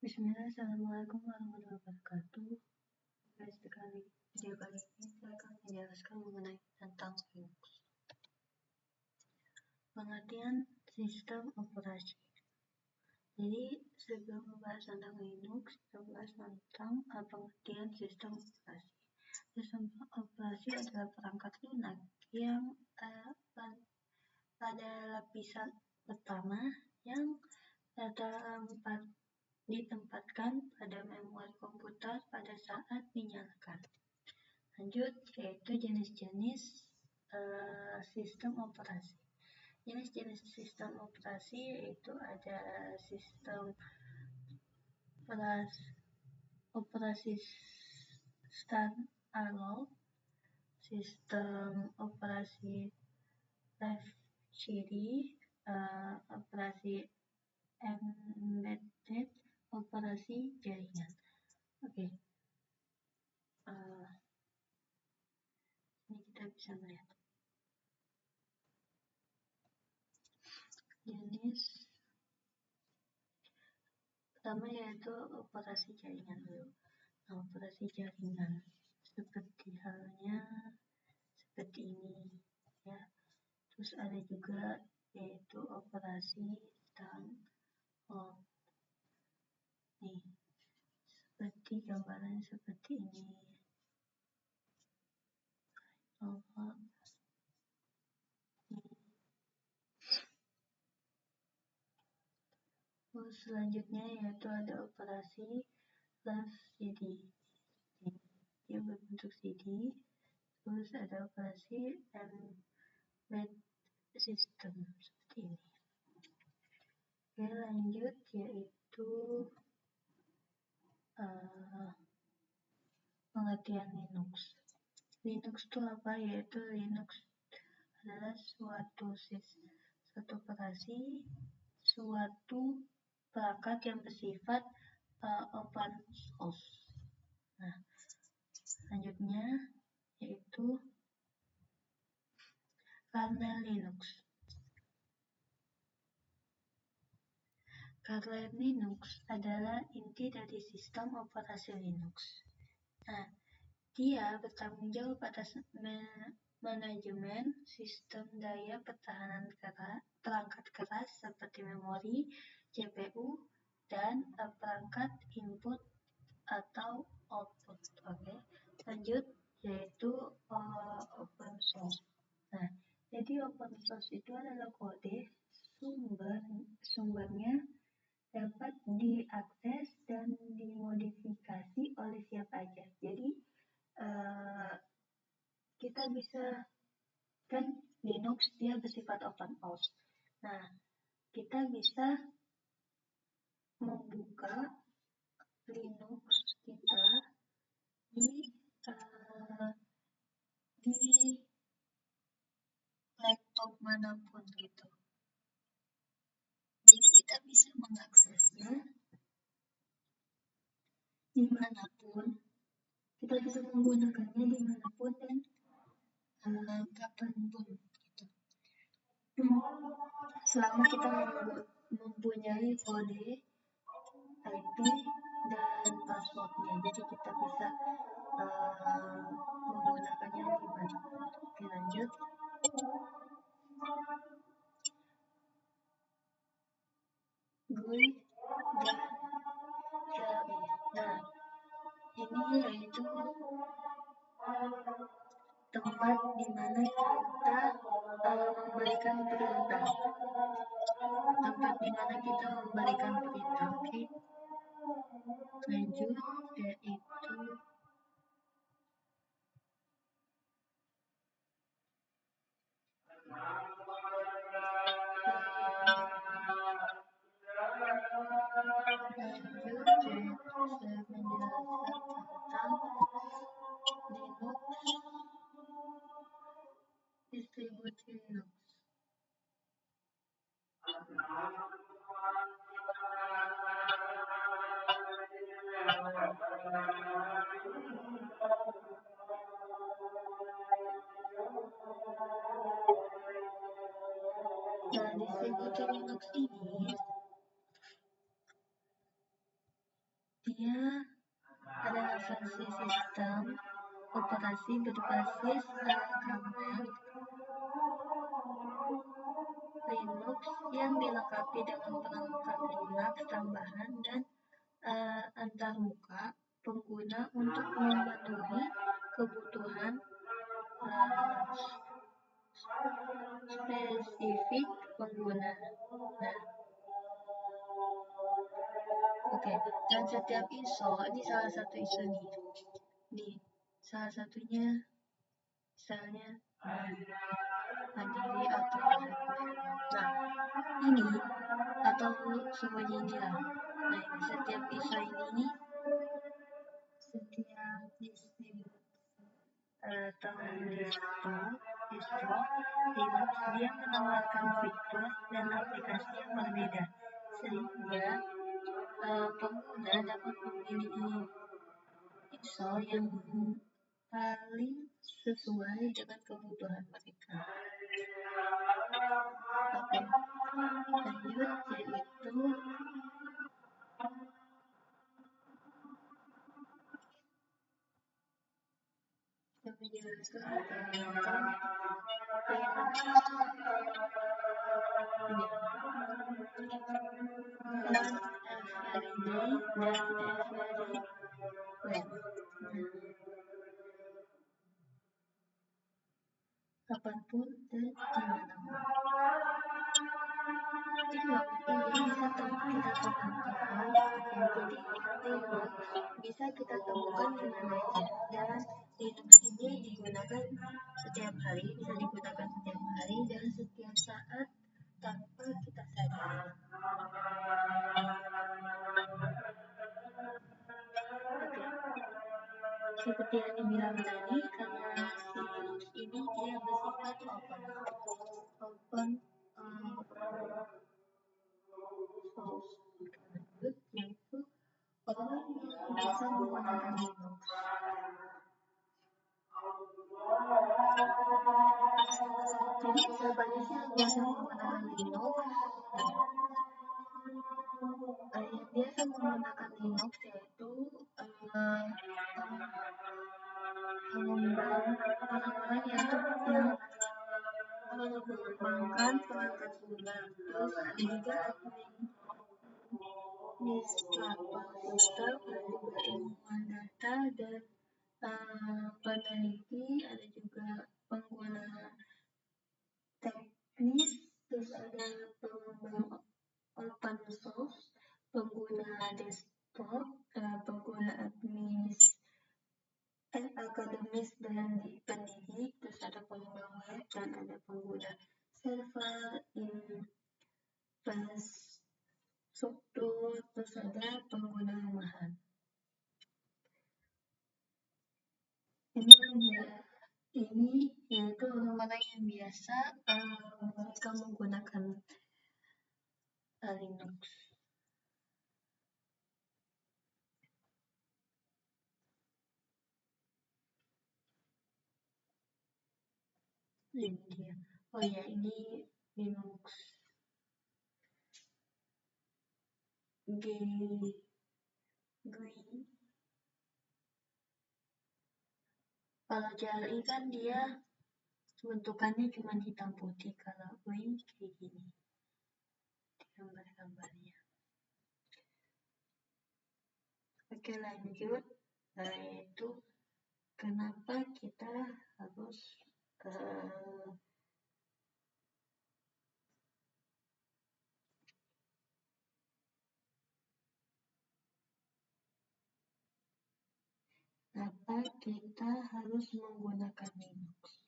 Bismillah, Assalamualaikum warahmatullahi wabarakatuh. Video kali ini saya akan menjelaskan mengenai tentang Linux. Pengertian sistem operasi. Jadi sebelum membahas tentang Linux, kita bahas tentang pengertian sistem operasi. Sistem operasi adalah perangkat lunak yang pada lapisan pertama yang ditempatkan pada memori komputer pada saat dinyalakan. Lanjut, yaitu jenis-jenis sistem operasi. Jenis-jenis sistem operasi yaitu ada sistem operasi standalone, sistem operasi live CD, operasi embedded, operasi jaringan. Oke. Ini kita bisa melihat jenis pertama yaitu operasi jaringan dulu. Nah, operasi jaringan seperti halnya seperti ini ya. Terus ada juga yaitu operasi standalone. Nih, seperti gambaran seperti ini. Terus selanjutnya yaitu ada operasi live CD. Dia berbentuk CD. Terus ada operasi embedded system seperti ini. Oke, lanjut yaitu pengertian Linux. Linux itu apa? Yaitu Linux adalah suatu operasi, suatu perangkat yang bersifat open source. Nah, selanjutnya yaitu kernel Linux. Kernel Linux adalah inti dari sistem operasi Linux. Nah, dia bertanggung jawab atas manajemen sistem daya pertahanan perangkat keras seperti memori, CPU, dan perangkat input atau output. Oke. Lanjut yaitu open source. Nah, jadi open source itu adalah kode sumbernya dapat diakses dan dimodifikasi oleh siapa aja. Jadi kita bisa, kan Linux dia bersifat open source. Nah, kita bisa membuka Linux kita di laptop manapun gitu. Jadi kita bisa mengaksesnya dimanapun, kita bisa menggunakannya dimanapun dan kapanpun gitu. Selama kita mempunyai kode IP dan passwordnya, jadi kita bisa menggunakannya dimanapun. Oke, lanjut. GUI dan CLI. Nah, ini yaitu tempat di mana kita memberikan perintah. Oke. Lanjut yaitu saya menjelaskan tentang Linux, distribusi Linux. Nah, distribusi Linux ini selanjutnya adalah versi sistem operasi berbasis kernel Linux yang dilengkapi dengan perangkat lunak tambahan dan antarmuka pengguna untuk memenuhi kebutuhan spesifik pengguna. Oke, dan setiap ISO, ini salah satu ISO nih, salah satunya misalnya mandiri atau hardware. Nah, ini atau semuanya ini lah. Nah, setiap ISO ini, setiap distribusi atau distro Linux dia menawarkan fitur dan aplikasi yang berbeda sehingga pengguna dapat memilih ISO yang paling sesuai dengan kebutuhan mereka. Oke, lanjut yaitu yang menjelaskan tentang everyday dan every when. Kapanpun dan dimanapun. Linux ini bisa kita temukan, jadi Linux bisa kita temukan di mana aja, dan Linux ini digunakan setiap hari, bisa digunakan setiap hari dan setiap saat tanpa kita sadari. Oke. Seperti yang dibilang tadi, karena si Linux ini dia bersifat open source, yaitu orang yang bisa menggunakan Linux. Jadi siapa aja sih yang biasa menggunakan Linux? Yang biasa menggunakan Linux yaitu orang-orang yang mengembangkan perangkat lunak, terus ada juga administrator sistem, ada juga ilmuwan data dan peneliti, ada juga pengguna teknis, terus ada pengembang open source, pengguna desktop, pengguna akademis dan pendidik, terus ada pengembang web dan ada pengguna server infrastruktur, terus ada pengguna rumahan. Ini yaitu orang-orang yang biasa mereka menggunakan Linux. Ini dia. Oh ya, ini Linux GUI. Kalau JLI kan dia bentukannya cuma hitam putih, kalau GUI kayak gini gambar-gambarnya. Oke, lanjut, yaitu kenapa kita harus menggunakan Linux,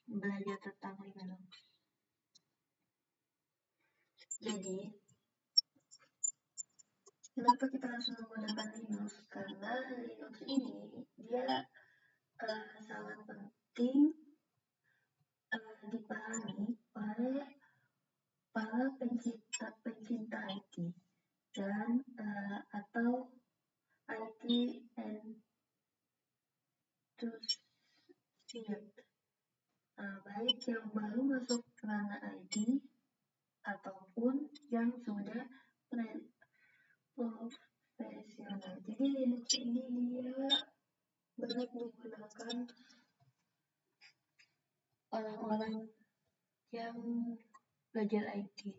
belajar tentang Linux. Jadi, kenapa kita harus menggunakan Linux? Karena Linux ini dia sangat penting dipahami oleh para pencinta IT dan atau IT enthusiast, baik yang baru masuk ke ranah IT ataupun yang sudah profesional. Jadi yang belajar IT.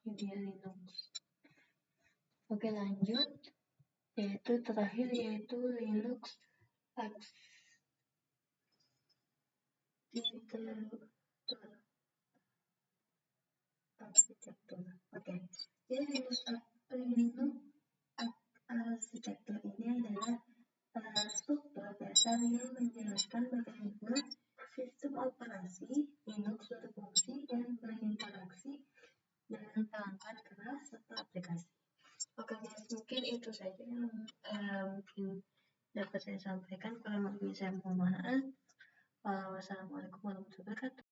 Ini dia Linux. Oke, lanjut. Terakhir yaitu Linux arsitektur. Oke, jadi Linux arsitektur ini adalah struktur dasar yang menjelaskan bagaimana sistem operasi Linux berfungsi dan berinteraksi dengan perangkat keras serta aplikasi. Oke guys, mungkin itu saja yang mungkin dapat saya sampaikan. Kurang lebih saya mohon maaf. Wassalamualaikum warahmatullahi wabarakatuh.